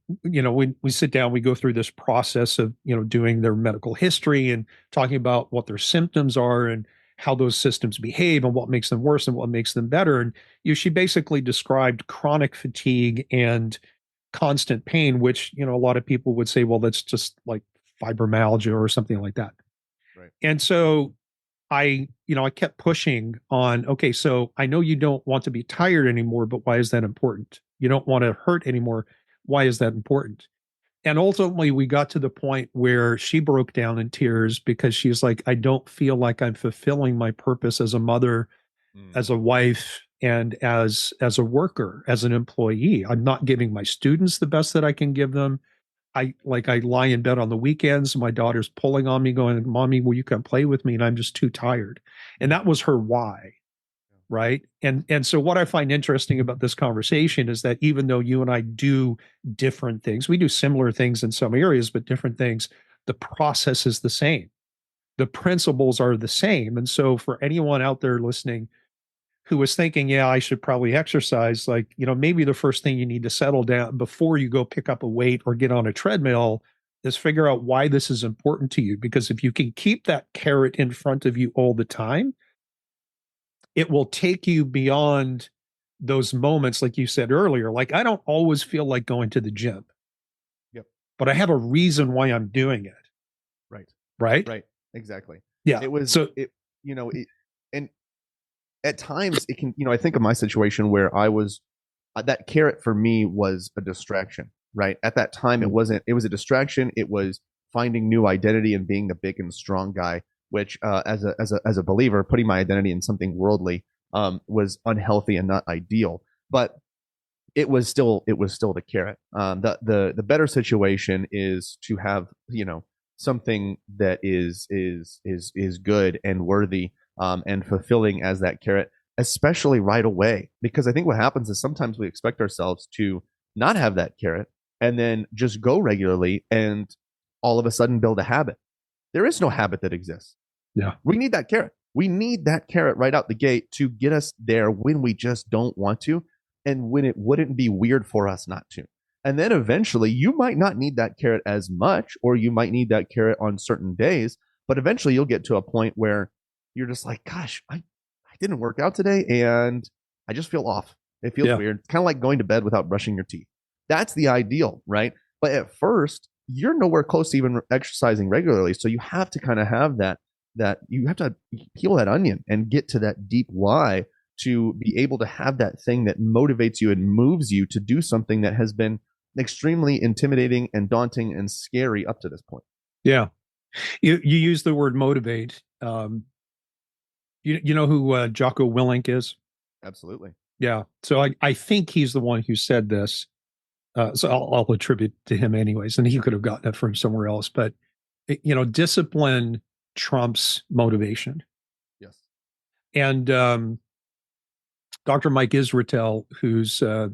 [SPEAKER 2] sit down, we go through this process of, doing their medical history and talking about what their symptoms are and how those systems behave and what makes them worse and what makes them better. And she basically described chronic fatigue and constant pain, which, a lot of people would say, well, that's just like fibromyalgia or something like that.
[SPEAKER 3] Right.
[SPEAKER 2] And so I kept pushing on, okay, so I know you don't want to be tired anymore, but why is that important? You don't want to hurt anymore. Why is that important? And ultimately, we got to the point where she broke down in tears because she's like, I don't feel like I'm fulfilling my purpose as a mother, as a wife, and as a worker, as an employee. I'm not giving my students the best that I can give them. I lie in bed on the weekends. My daughter's pulling on me going, Mommy, will you come play with me? And I'm just too tired. And that was her why. Right. And so what I find interesting about this conversation is that even though you and I do different things, we do similar things in some areas, but different things, the process is the same. The principles are the same. And so for anyone out there listening who was thinking, yeah, I should probably exercise, like, maybe the first thing you need to settle down before you go pick up a weight or get on a treadmill is figure out why this is important to you. Because if you can keep that carrot in front of you all the time, it will take you beyond those moments, like you said earlier. Like, I don't always feel like going to the gym.
[SPEAKER 3] Yep.
[SPEAKER 2] But I have a reason why I'm doing it.
[SPEAKER 3] Right.
[SPEAKER 2] Right.
[SPEAKER 3] Right. Exactly.
[SPEAKER 2] Yeah.
[SPEAKER 3] It was,
[SPEAKER 2] so,
[SPEAKER 3] and at times it can, I think of my situation where I was, that carrot for me was a distraction, right? At that time, it was a distraction. It was finding new identity and being the big and strong guy, which, as a believer, putting my identity in something worldly, was unhealthy and not ideal. But it was still the carrot. The better situation is to have, something that is good and worthy, and fulfilling as that carrot, especially right away. Because I think what happens is sometimes we expect ourselves to not have that carrot and then just go regularly and all of a sudden build a habit. There is no habit that exists.
[SPEAKER 2] Yeah.
[SPEAKER 3] We need that carrot. We need that carrot right out the gate to get us there when we just don't want to and when it wouldn't be weird for us not to. And then eventually you might not need that carrot as much, or you might need that carrot on certain days, but eventually you'll get to a point where you're just like, gosh, I didn't work out today and I just feel off. It feels weird. It's kind of like going to bed without brushing your teeth. That's the ideal, right? But at first, you're nowhere close to even exercising regularly. So you have to kind of have that you have to peel that onion and get to that deep why to be able to have that thing that motivates you and moves you to do something that has been extremely intimidating and daunting and scary up to this point.
[SPEAKER 2] Yeah. You use the word motivate. You know who Jocko Willink is?
[SPEAKER 3] Absolutely.
[SPEAKER 2] Yeah. So I think he's the one who said this. So I'll attribute to him anyways, and he could have gotten it from somewhere else. But, discipline trumps motivation.
[SPEAKER 3] Yes.
[SPEAKER 2] And Dr. Mike Israetel, who's a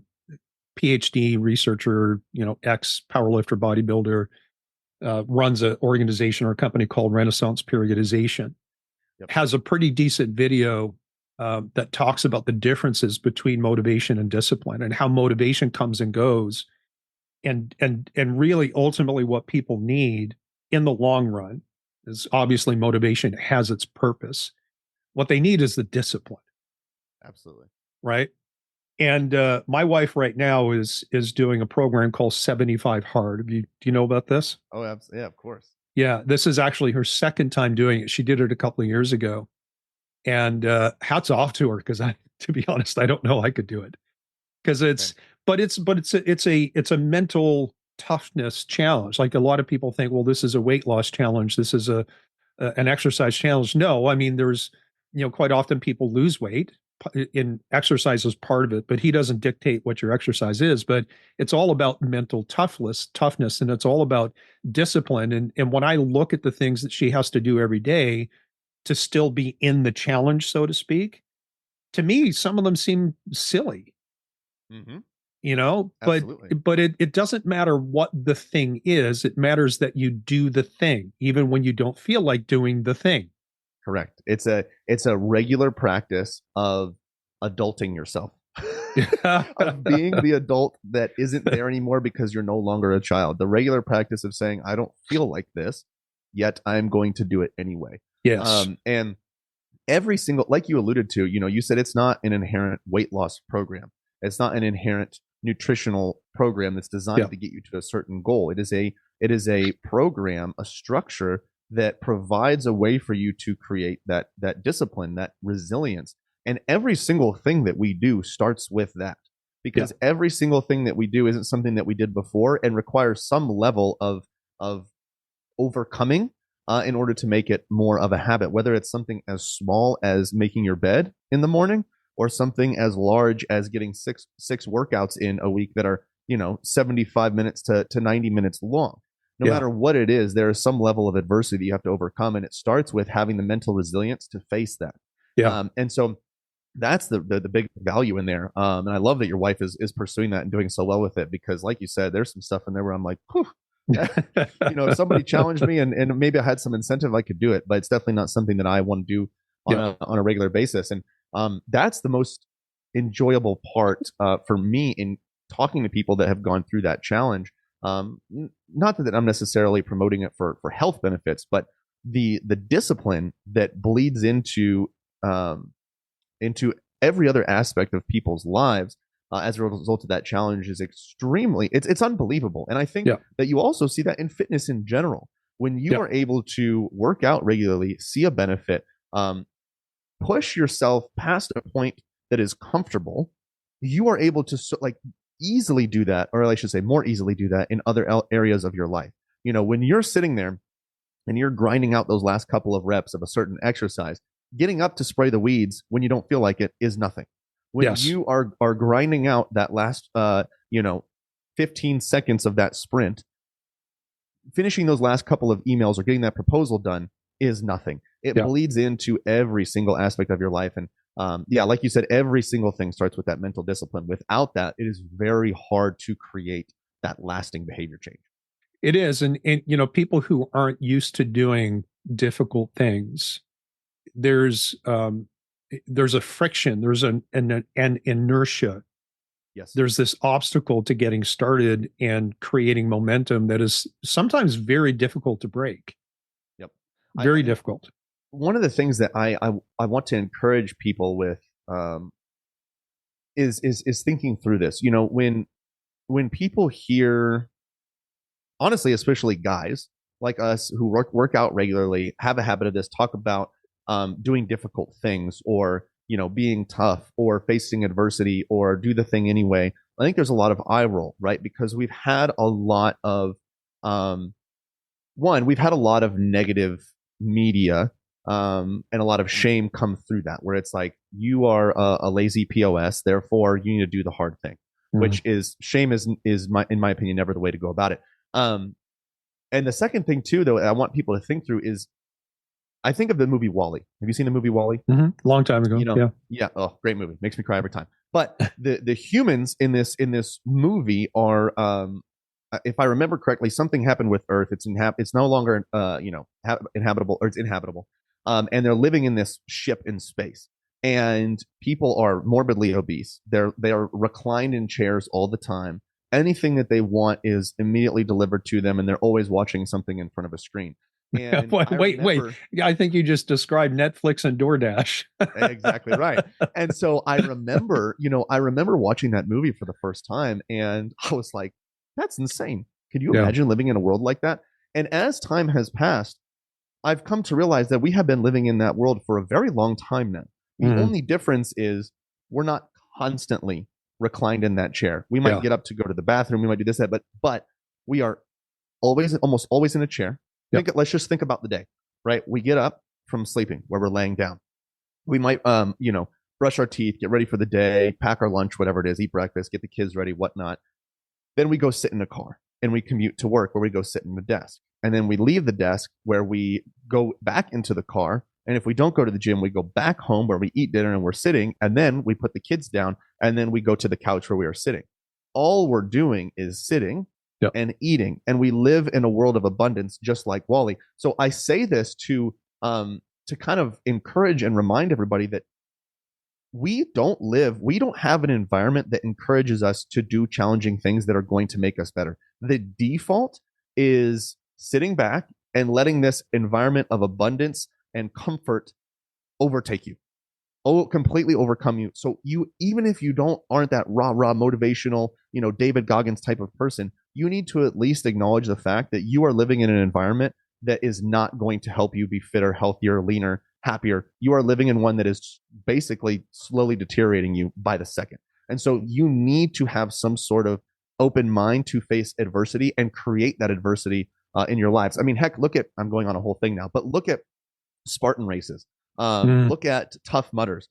[SPEAKER 2] PhD researcher, ex powerlifter, bodybuilder, runs an organization or a company called Renaissance Periodization. Yep. Has a pretty decent video that talks about the differences between motivation and discipline and how motivation comes and goes, and really ultimately what people need in the long run is obviously motivation has its purpose. What they need is the discipline.
[SPEAKER 3] Absolutely.
[SPEAKER 2] Right. And my wife right now is doing a program called 75 Hard. Do you know about this?
[SPEAKER 3] Oh, yeah, of course.
[SPEAKER 2] Yeah, this is actually her second time doing it. She did it a couple of years ago, and hats off to her because to be honest, I don't know I could do it because it's a mental toughness challenge. Like a lot of people think, well, this is a weight loss challenge. This is an exercise challenge. No, I mean, there's, quite often people lose weight in exercise is part of it, but he doesn't dictate what your exercise is, but it's all about mental toughness. And it's all about discipline. And when I look at the things that she has to do every day to still be in the challenge, so to speak, to me, some of them seem silly,
[SPEAKER 3] Mm-hmm.
[SPEAKER 2] Absolutely. but it doesn't matter what the thing is. It matters that you do the thing, even when you don't feel like doing the thing.
[SPEAKER 3] Correct. It's a regular practice of adulting yourself, of being the adult that isn't there anymore because you're no longer a child. The regular practice of saying, I don't feel like this, yet I'm going to do it anyway.
[SPEAKER 2] Yes.
[SPEAKER 3] And every single, like you alluded to, you said it's not an inherent weight loss program. It's not an inherent nutritional program that's designed to get you to a certain goal. It is a program, a structure that provides a way for you to create that discipline, that resilience. And every single thing that we do starts with that, because every single thing that we do isn't something that we did before and requires some level of overcoming in order to make it more of a habit, whether it's something as small as making your bed in the morning or something as large as getting six workouts in a week that are 75 minutes to 90 minutes long. No matter what it is, there is some level of adversity that you have to overcome. And it starts with having the mental resilience to face that. And so that's the big value in there. And I love that your wife is pursuing that and doing so well with it, because like you said, there's some stuff in there where I'm like, whew, if somebody challenged me and maybe I had some incentive, I could do it, but it's definitely not something that I want to do on a regular basis. And that's the most enjoyable part for me in talking to people that have gone through that challenge. Not that I'm necessarily promoting it for health benefits, but the discipline that bleeds into every other aspect of people's lives as a result of that challenge is it's unbelievable. And I think that you also see that in fitness in general. When you are able to work out regularly, see a benefit, push yourself past a point that is comfortable, you are able to easily do that, or I should say more easily do that in other areas of your life. When you're sitting there and you're grinding out those last couple of reps of a certain exercise, getting up to spray the weeds when you don't feel like it is nothing. When you are grinding out that last 15 seconds of that sprint, finishing those last couple of emails or getting that proposal done is nothing. It bleeds into every single aspect of your life. And like you said, every single thing starts with that mental discipline. Without that, it is very hard to create that lasting behavior change.
[SPEAKER 2] It is. And people who aren't used to doing difficult things, there's a friction, there's an inertia.
[SPEAKER 3] Yes.
[SPEAKER 2] There's this obstacle to getting started and creating momentum that is sometimes very difficult to break.
[SPEAKER 3] Yep.
[SPEAKER 2] Very difficult.
[SPEAKER 3] One of the things that I want to encourage people with is thinking through this. When people hear, honestly, especially guys like us who work out regularly, have a habit of this, talk about doing difficult things, or being tough, or facing adversity, or do the thing anyway. I think there's a lot of eye roll, right? Because we've had a lot of we've had a lot of negative media and a lot of shame come through that, where it's like, you are a lazy POS, therefore you need to do the hard thing, which is shame is in my opinion never the way to go about it. And the second thing too, though, I want people to think through is, I think of the movie WALL-E. Have you seen the movie WALL-E?
[SPEAKER 2] Long time ago.
[SPEAKER 3] Yeah. Oh, great movie. Makes me cry every time. But the humans in this movie are, if I remember correctly, something happened with Earth. It's no longer inhabitable, or it's inhabitable. And they're living in this ship in space. and people are morbidly obese. They are reclined in chairs all the time. Anything that they want is immediately delivered to them, and they're always watching something in front of a screen. And
[SPEAKER 2] wait. I think you just described Netflix and DoorDash.
[SPEAKER 3] Exactly right. And so I remember watching that movie for the first time, and I was like, that's insane. Could you imagine living in a world like that? And as time has passed, I've come to realize that we have been living in that world for a very long time now. The only difference is we're not constantly reclined in that chair. We might get up to go to the bathroom. We might do this, that, but we are almost always in a chair. Let's just think about the day, right? We get up from sleeping where we're laying down. We might, brush our teeth, get ready for the day, pack our lunch, whatever it is, eat breakfast, get the kids ready, whatnot. Then we go sit in a car and we commute to work where we go sit in the desk. And then we leave the desk where we go back into the car. And if we don't go to the gym, we go back home where we eat dinner and we're sitting. And then we put the kids down and then we go to the couch where we are sitting. All we're doing is sitting and eating. And we live in a world of abundance, just like Wally. So I say this to kind of encourage and remind everybody that we don't have an environment that encourages us to do challenging things that are going to make us better. The default is sitting back and letting this environment of abundance and comfort overtake you, completely overcome you. So even if you aren't that rah motivational, David Goggins type of person, you need to at least acknowledge the fact that you are living in an environment that is not going to help you be fitter, healthier, leaner, happier. You are living in one that is basically slowly deteriorating you by the second. And so you need to have some sort of open mind to face adversity and create that adversity in your lives. I mean, heck, I'm going on a whole thing now, but look at Spartan races. Look at Tough Mudders.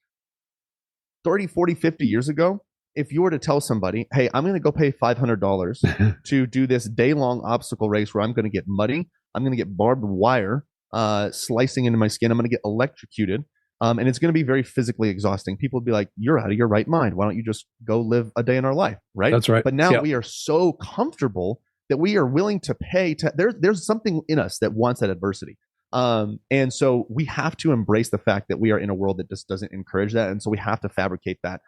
[SPEAKER 3] 30, 40, 50 years ago, if you were to tell somebody, hey, I'm going to go pay $500 to do this day-long obstacle race where I'm going to get muddy, I'm going to get barbed wire slicing into my skin, I'm going to get electrocuted, and it's going to be very physically exhausting. People would be like, you're out of your right mind. Why don't you just go live a day in our life, right?
[SPEAKER 2] That's right.
[SPEAKER 3] But now we are so comfortable that we are willing to pay. There's something in us that wants that adversity. And so we have to embrace the fact that we are in a world that just doesn't encourage that. And so we have to fabricate that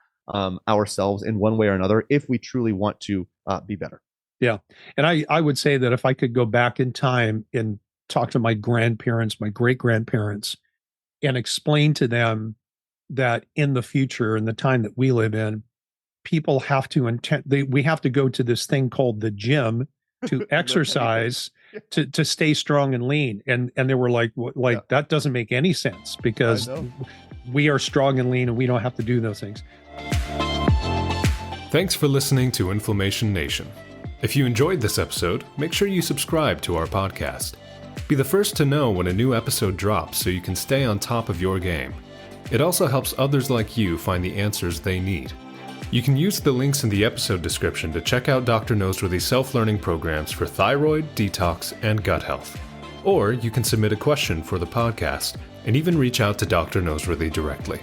[SPEAKER 3] ourselves in one way or another if we truly want to be better.
[SPEAKER 2] Yeah. And I would say that if I could go back in time and talk to my grandparents, my great-grandparents, and explain to them that in the future, in the time that we live in, people have to we have to go to this thing called the gym to exercise to stay strong and lean. And they were like, that doesn't make any sense because we are strong and lean and we don't have to do those things.
[SPEAKER 1] Thanks for listening to Inflammation Nation. If you enjoyed this episode, make sure you subscribe to our podcast. Be the first to know when a new episode drops so you can stay on top of your game. It also helps others like you find the answers they need. You can use the links in the episode description to check out Dr. Noseworthy's self-learning programs for thyroid, detox, and gut health. Or you can submit a question for the podcast and even reach out to Dr. Noseworthy directly.